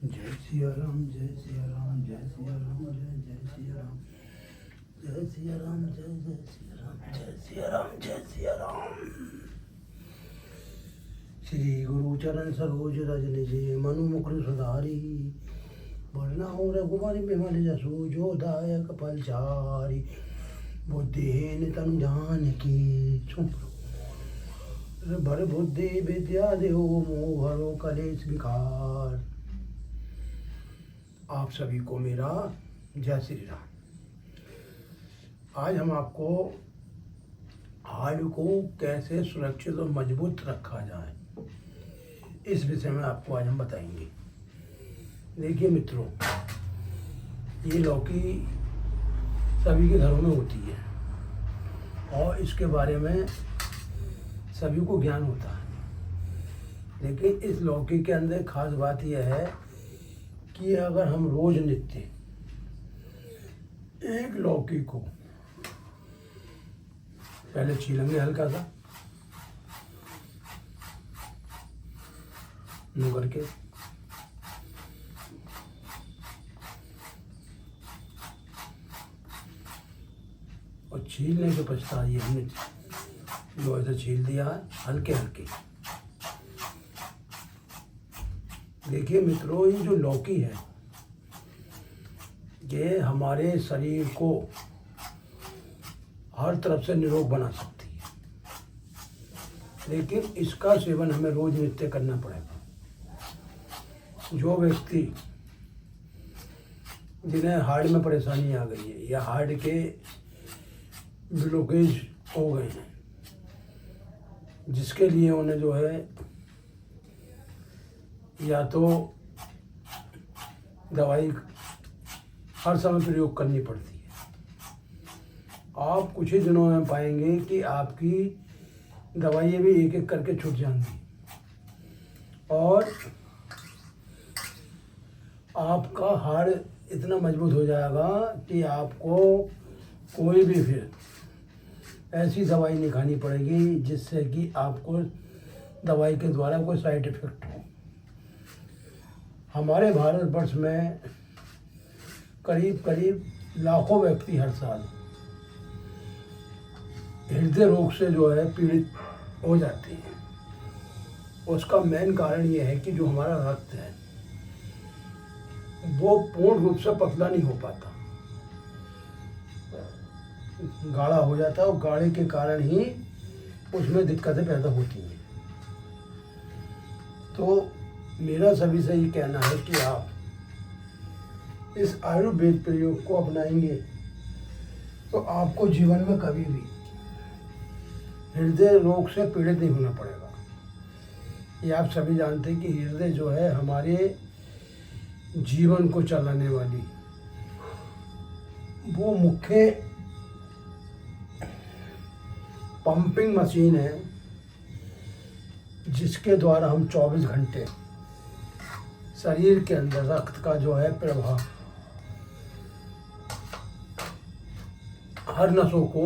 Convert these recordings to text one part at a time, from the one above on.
जय सिया राम, जय सिया राम, जय सिया राम, जय जय सिया राम, जय सिया राम, जय जय सिया राम, जय सिया राम, जय सिया राम। श्री गुरु चरण सरोज रज निज मनु मुकुर सुधारी, वरना हो रघुबरी बिमल जसु जो दायक फलचारी। बुद्धिहीन तनु जानकी भर बुद्धि विद्या देहो मोह हरो कलेश विकार। आप सभी को मेरा जय श्री राम। आज हम आपको हार्ट को कैसे सुरक्षित और मजबूत रखा जाए, इस विषय में आपको आज हम बताएंगे। देखिए मित्रों, ये लौकी सभी के घरों में होती है और इसके बारे में सभी को ज्ञान होता है, लेकिन इस लौकी के अंदर खास बात यह है कि अगर हम रोज नित्य एक लौकी को पहले छीलेंगे हल्का सा यूं करके, और छीलने के पश्चात ये हमने जो ऐसे छील दिया है हल्के हल्के। देखिए मित्रों, ये जो लौकी है ये हमारे शरीर को हर तरफ से निरोग बना सकती है, लेकिन इसका सेवन हमें रोज नित्य करना पड़ेगा। जो व्यक्ति जिन्हें हार्ट में परेशानी आ गई है या हार्ट के ब्लॉकेज हो गए हैं, जिसके लिए उन्हें जो है या तो दवाई हर समय प्रयोग करनी पड़ती है, आप कुछ ही दिनों में पाएंगे कि आपकी दवाइयाँ भी एक एक करके छूट जाएंगी और आपका हार्ट इतना मजबूत हो जाएगा कि आपको कोई भी फिर ऐसी दवाई नहीं खानी पड़ेगी जिससे कि आपको दवाई के द्वारा कोई साइड इफेक्ट हो। हमारे भारतवर्ष में करीब करीब लाखों व्यक्ति हर साल हृदय रोग से जो है पीड़ित हो जाते हैं। उसका मेन कारण ये है कि जो हमारा रक्त है वो पूर्ण रूप से पतला नहीं हो पाता, गाढ़ा हो जाता है और गाढ़े के कारण ही उसमें दिक्कतें पैदा होती हैं। तो मेरा सभी से ये कहना है कि आप इस आयुर्वेद प्रयोग को अपनाएंगे तो आपको जीवन में कभी भी हृदय रोग से पीड़ित नहीं होना पड़ेगा। ये आप सभी जानते हैं कि हृदय जो है हमारे जीवन को चलाने वाली वो मुख्य पंपिंग मशीन है, जिसके द्वारा हम 24 घंटे शरीर के अंदर रक्त का जो है प्रवाह हर नसों को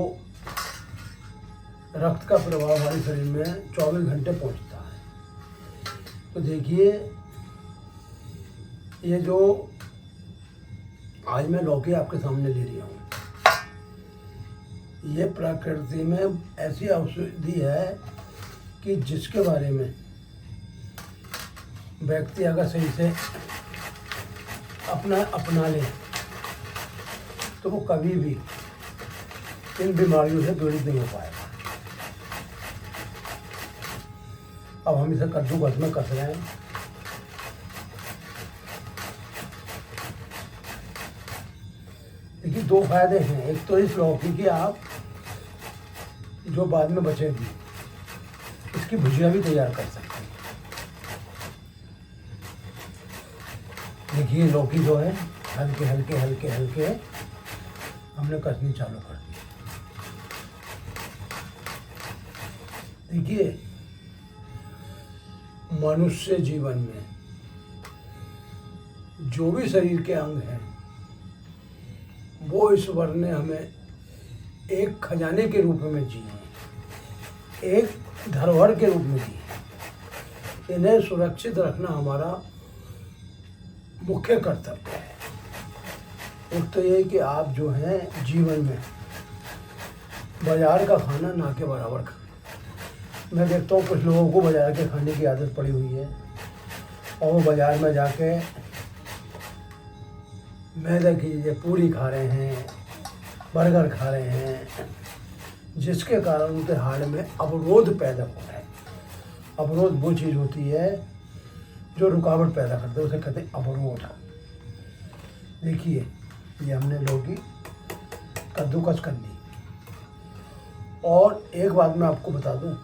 रक्त का प्रवाह हमारे शरीर में 24 घंटे पहुंचता है। तो देखिए, ये जो आज मैं लौकी आपके सामने ले रही हूँ, ये प्रकृति में ऐसी औषधि है कि जिसके बारे में व्यक्ति अगर सही से अपना ले तो वो कभी भी इन बीमारियों से पीड़ित नहीं हो पाएगा। अब हम इसे कद्दूकस में कस रहे हैं। देखिए, दो फायदे हैं। एक तो इस लौकी की आप जो बाद में बचेगी इसकी भुजिया भी तैयार कर सकते हैं। देखिए, लौकी जो है हल्के हल्के हल्के हल्के हमने कसनी चालू कर दी। देखिए, मनुष्य जीवन में जो भी शरीर के अंग हैं वो ईश्वर ने हमें एक खजाने के रूप में जिए, एक धरोहर के रूप में जिए। इन्हें सुरक्षित रखना हमारा मुख्य कर्तव्य है। एक तो ये कि आप जो हैं जीवन में बाज़ार का खाना ना के बराबर खाएं। मैं देखता हूँ कुछ लोगों को बाज़ार के खाने की आदत पड़ी हुई है और वो बाज़ार में जाके मैदे की चीज़ें पूरी खा रहे हैं, बर्गर खा रहे हैं, जिसके कारण उनके हाड़ में अवरोध पैदा हो रहा है। अवरोध वो चीज़ होती है जो रुकावट पैदा करते हैं, उसे कहते हैं अवरोध। देखिए ये हमने लौकी कद्दूकस कर ली। और एक बात मैं आपको बता दूं,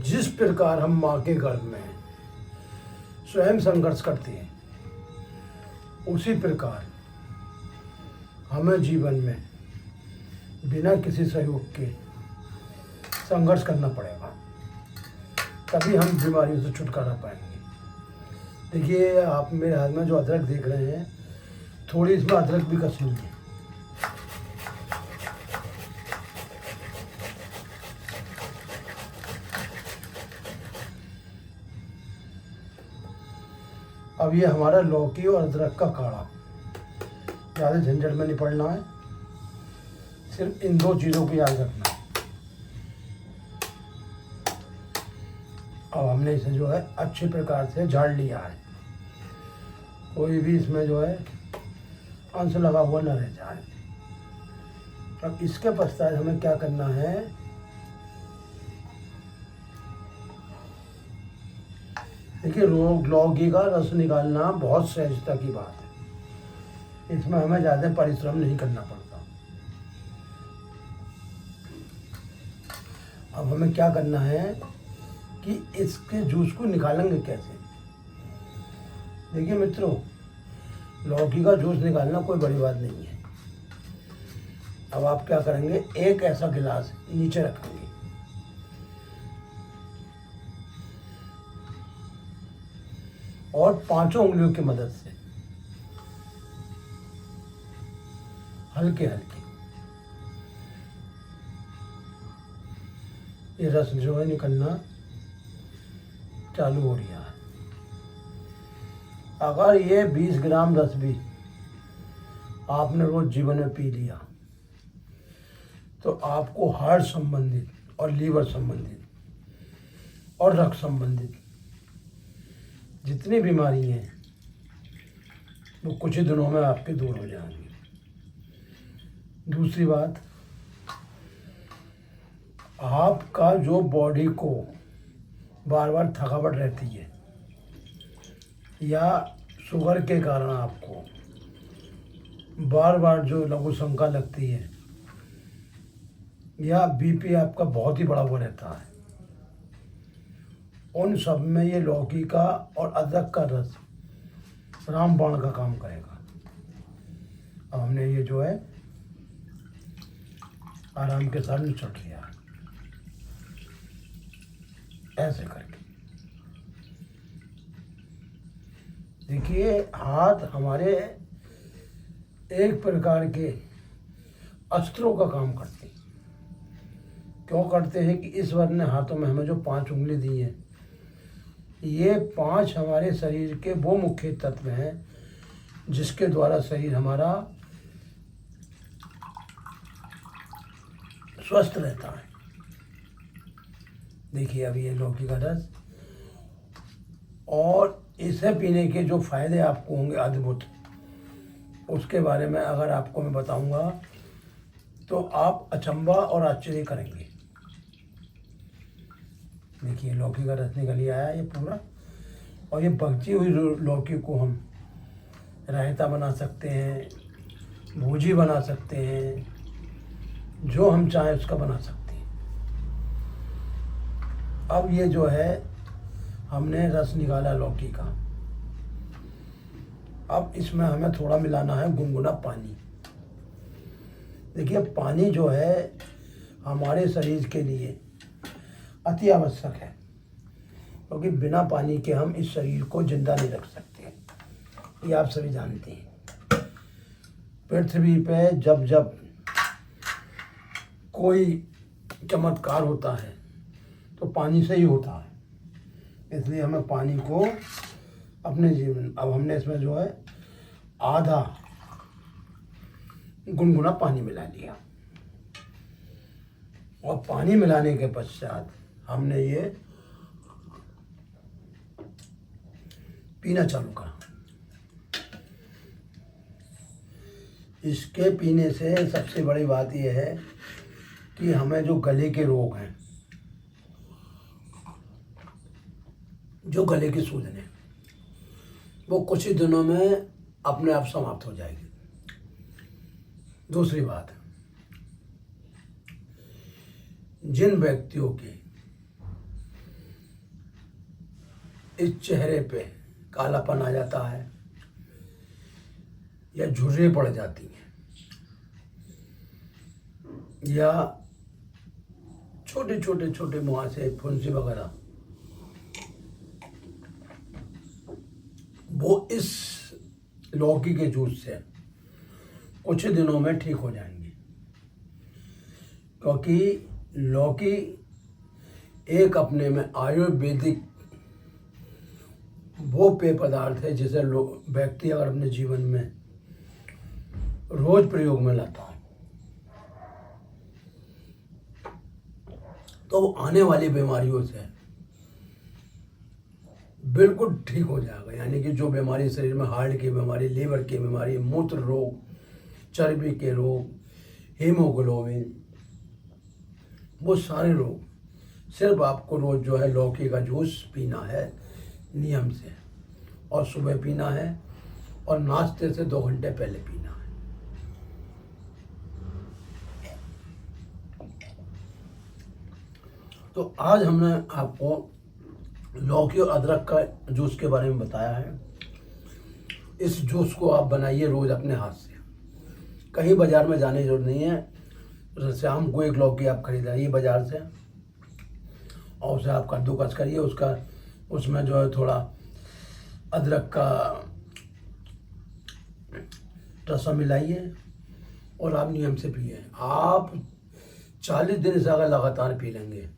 जिस प्रकार हम माँ के गर्भ में स्वयं संघर्ष करते हैं, उसी प्रकार हमें जीवन में बिना किसी सहयोग के संघर्ष करना पड़ेगा, तभी हम बीमारियों से छुटकारा पाएंगे। देखिए आप मेरे हाथ में जो अदरक देख रहे हैं, थोड़ी इसमें अदरक भी कसनी है। अब ये हमारा लौकी और अदरक का काढ़ा, ज़्यादा झंझट में नहीं पड़ना है, सिर्फ इन दो चीज़ों को याद रखना है। अब हमने इसे जो है अच्छे प्रकार से झाड़ लिया है, कोई भी इसमें जो है अंश लगा हुआ न रह जाए। अब इसके पश्चात हमें क्या करना है, देखिए लौकी का रस निकालना बहुत सहजता की बात है, इसमें हमें ज़्यादा परिश्रम नहीं करना पड़ता। अब हमें क्या करना है कि इसके जूस को निकालेंगे कैसे। देखिए मित्रों, लौकी का जूस निकालना कोई बड़ी बात नहीं है। अब आप क्या करेंगे, एक ऐसा गिलास नीचे रखेंगे और 5 उंगलियों की मदद से हल्के हल्के ये रस जो है निकलना चालू हो रहा है। अगर ये 20 ग्राम रस भी आपने रोज जीवन में पी लिया तो आपको हार्ट संबंधित और लीवर संबंधित और रक्त संबंधित जितनी बीमारी हैं वो कुछ ही दिनों में आपके दूर हो जाएंगी। दूसरी बात, आपका जो बॉडी को बार बार थकावट रहती है या शुगर के कारण आपको बार बार जो लघु शंका लगती है या बीपी आपका बहुत ही बढ़ा हुआ रहता है, उन सब में ये लौकी का और अदरक का रस रामबाण का काम करेगा। अब हमने ये जो है आराम के साथ निचोड़ लिया ऐसे करके। देखिए हाथ हमारे एक प्रकार के अस्त्रों का काम करते हैं। क्यों करते हैं कि इस वरने हाथों में हमें जो 5 उंगली दी हैं, ये 5 हमारे शरीर के वो मुख्य तत्व हैं जिसके द्वारा शरीर हमारा स्वस्थ रहता है। देखिए अभी ये लौकी का रस, और इसे पीने के जो फायदे आपको होंगे अद्भुत, उसके बारे में अगर आपको मैं बताऊंगा तो आप अचंभा और आश्चर्य करेंगे। देखिए लौकी का रस निकल आया ये पूरा, और ये बची हुई लौकी को हम रायता बना सकते हैं, भूजी बना सकते हैं, जो हम चाहें उसका बना सकते हैं। अब ये जो है हमने रस निकाला लौकी का, अब इसमें हमें थोड़ा मिलाना है गुनगुना पानी। देखिए पानी जो है हमारे शरीर के लिए अति आवश्यक है, क्योंकि बिना पानी के हम इस शरीर को जिंदा नहीं रख सकते, ये आप सभी जानते हैं। पृथ्वी पे जब जब कोई चमत्कार होता है तो पानी से ही होता है, इसलिए हमें पानी को अपने जीवन। अब हमने इसमें जो है आधा गुनगुना पानी मिला लिया और पानी मिलाने के पश्चात हमने ये पीना चालू करा। इसके पीने से सबसे बड़ी बात यह है कि हमें जो गले के रोग हैं, जो गले की सूजन है, वो कुछ ही दिनों में अपने आप समाप्त हो जाएगी। दूसरी बात, जिन व्यक्तियों के इस चेहरे पे कालापन आ जाता है या झुर्रियाँ पड़ जाती हैं या छोटे छोटे छोटे मुहासे, फुंसी वगैरह, वो इस लौकी के जूस से कुछ ही दिनों में ठीक हो जाएंगे। क्योंकि लौकी एक अपने में आयुर्वेदिक वो पेय पदार्थ है जिसे व्यक्ति अगर अपने जीवन में रोज प्रयोग में लाता है तो वो आने वाली बीमारियों से बिल्कुल ठीक हो जाएगा। यानी कि जो बीमारी शरीर में, हार्ट की बीमारी, लीवर की बीमारी, मूत्र रोग, चर्बी के रोग, हीमोग्लोबिन, वो सारे रोग सिर्फ आपको रोज जो है लौकी का जूस पीना है नियम से, और सुबह पीना है और नाश्ते से 2 घंटे पहले पीना है। तो आज हमने आपको लौकी और अदरक का जूस के बारे में बताया है। इस जूस को आप बनाइए रोज अपने हाथ से, कहीं बाजार में जाने की जरूरत नहीं है। शाम को 1 लौकी आप खरीदाइए बाजार से और उसे आप कद्दूकस करिए, उसमें जो है थोड़ा अदरक का रसा मिलाइए और आप नियम से पिए। आप 40 दिन से अगर लगातार पी लेंगे,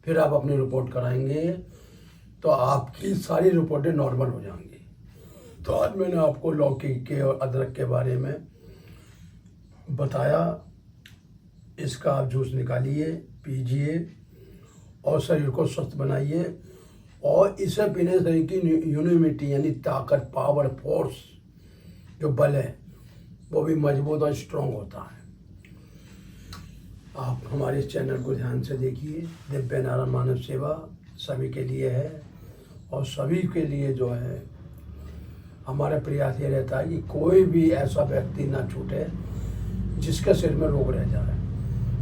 फिर आप अपनी रिपोर्ट कराएंगे तो आपकी सारी रिपोर्टें नॉर्मल हो जाएंगी। तो आज मैंने आपको लौकी के और अदरक के बारे में बताया। इसका आप जूस निकालिए, पीजिए और शरीर को स्वस्थ बनाइए। और इसे पीने से शरीर की इम्यूनिटी यानी ताकत, पावर, फोर्स, जो बल है वो भी मजबूत और स्ट्रॉन्ग होता है। आप हमारे इस चैनल को ध्यान से देखिए। दिव्य नारायण मानव सेवा सभी के लिए है और सभी के लिए जो है हमारा प्रयास ये रहता है कि कोई भी ऐसा व्यक्ति ना छूटे जिसके सिर में रोग रह जाए।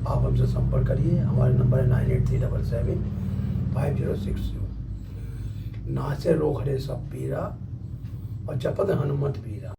आप हमसे संपर्क करिए। हमारे नंबर है 98377506। नासे रोग हरे सब पीरा और जपत हनुमत पीरा।